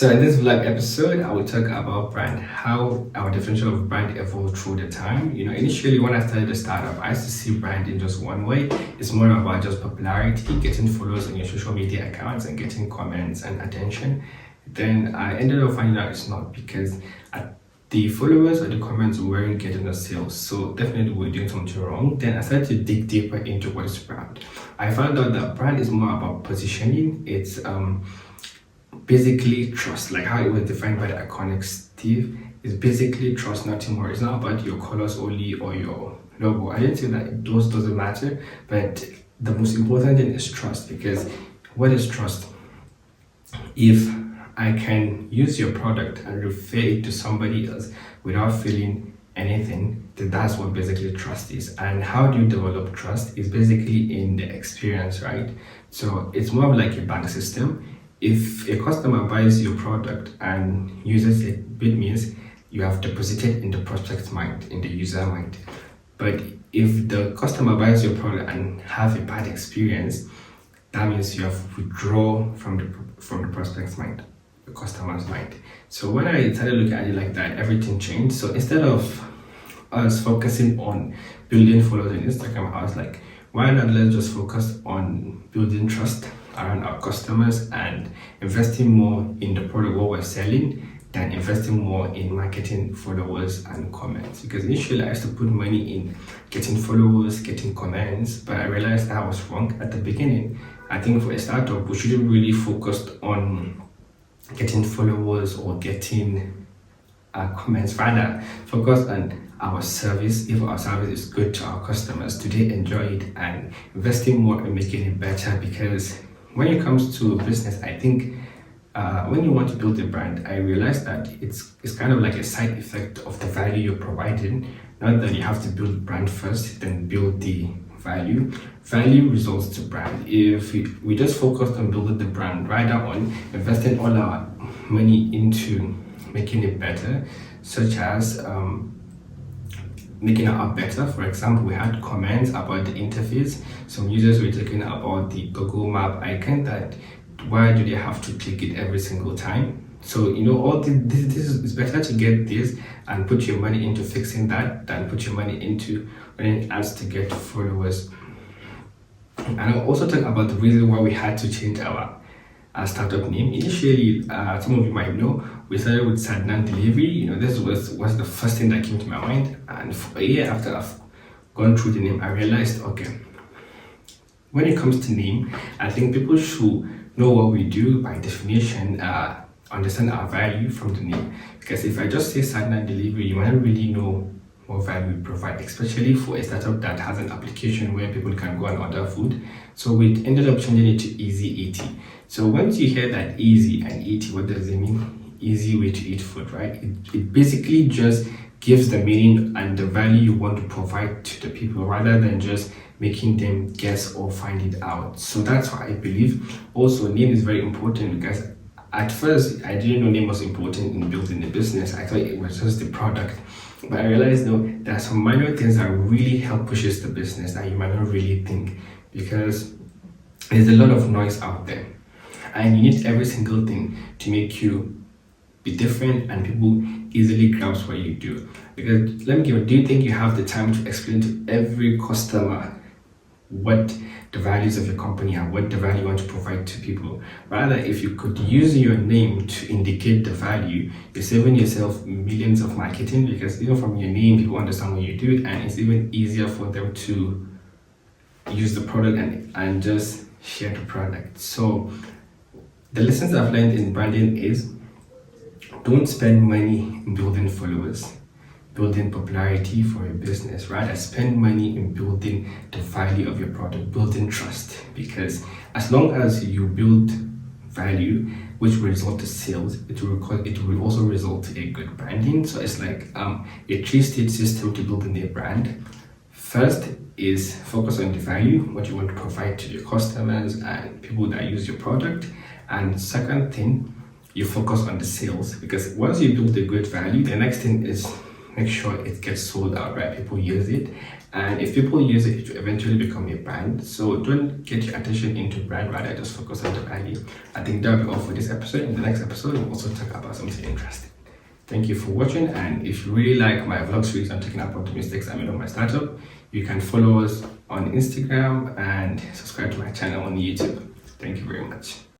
So in this vlog episode, I will talk about brand, how our definition of brand evolved through the time. Initially when I started the startup, I used to see brand in just one way. It's more about just popularity, getting followers on your social media accounts and getting comments and attention. Then I ended up finding out it's not, because the followers or the comments weren't getting the sales. So definitely we're doing something wrong. Then I started to dig deeper into what is brand. I found out that brand is more about positioning. It's basically trust, like how it was defined by the iconic Steve. Is basically trust, nothing more. It's not about your colors only or your logo. I didn't say that those doesn't matter, but the most important thing is trust. Because what is trust? If I can use your product and refer it to somebody else without feeling anything, then that's what basically trust is. And how do you develop trust? Is basically in the experience, right? So it's more of like a bank system. If a customer buys your product and uses it, it means you have deposited in the prospect's mind, in the user mind. But if the customer buys your product and have a bad experience, that means you have withdrawn from the prospect's mind, the customer's mind. So when I started looking at it like that, everything changed. So instead of us focusing on building followers on Instagram, I was like, why not let's just focus on building trust around our customers and investing more in the product what we're selling than investing more in marketing followers and comments. Because initially I used to put money in getting followers, getting comments, but I realized I was wrong at the beginning. I think for a startup, we shouldn't really focus on getting followers or getting comments. Rather focus on our service. If our service is good to our customers, do they enjoy it, and investing more in making it better. Because when it comes to business, I think when you want to build a brand, I realized that it's kind of like a side effect of the value you're providing. Not that you have to build brand first, then build the value. Value results to brand. If we just focused on building the brand, rather on investing all our money into making it better, such as making our app better. For example, we had comments about the interface. Some users were talking about the Google Map icon, that why do they have to click it every single time? So all this is better to get this and put your money into fixing that than put your money into running ads to get followers. And I'll also talk about the reason why we had to change our startup name. Initially, some of you might know, we started with Sadnan Delivery. This was the first thing that came to my mind. And for a year after I've gone through the name, I realized, okay, when it comes to name, I think people should know what we do by definition, understand our value from the name. Because if I just say Sadnan Delivery, you might not really know what value we provide, especially for a startup that has an application where people can go and order food. So we ended up changing it to EasyEaty. So once you hear that easy and eaty, what does it mean? Easy way to eat food, right? It basically just gives the meaning and the value you want to provide to the people, rather than just making them guess or find it out. So that's why I believe also name is very important, because at first I didn't know name was important in building a business. I thought it was just the product. But I realized there are some minor things that really help pushes the business that you might not really think, because there's a lot of noise out there and you need every single thing to make you be different and people easily grasp what you do. Because do you think you have the time to explain to every customer what the values of your company are, what the value you want to provide to people? Rather, if you could use your name to indicate the value, you're saving yourself millions of marketing, because even from your name, people understand what you do, and it's even easier for them to use the product and just share the product. So the lessons I've learned in branding is, don't spend money in building followers, building popularity for your business. Rather, spend money in building the value of your product, building trust. Because as long as you build value, which will result to sales, it will also result to a good branding. So it's like a three-stage system to building a brand. First is focus on the value, what you want to provide to your customers and people that use your product. And second thing, you focus on the sales, because once you build a good value, the next thing is make sure it gets sold out, right? People use it, and if people use it, it will eventually become a brand. So don't get your attention into brand, rather just focus on the value. I think that'll be all for this episode. In the next episode, we'll also talk about something interesting. Thank you for watching, and if you really like my vlog series on talking about the mistakes I made on my startup, you can follow us on Instagram and subscribe to my channel on YouTube. Thank you very much.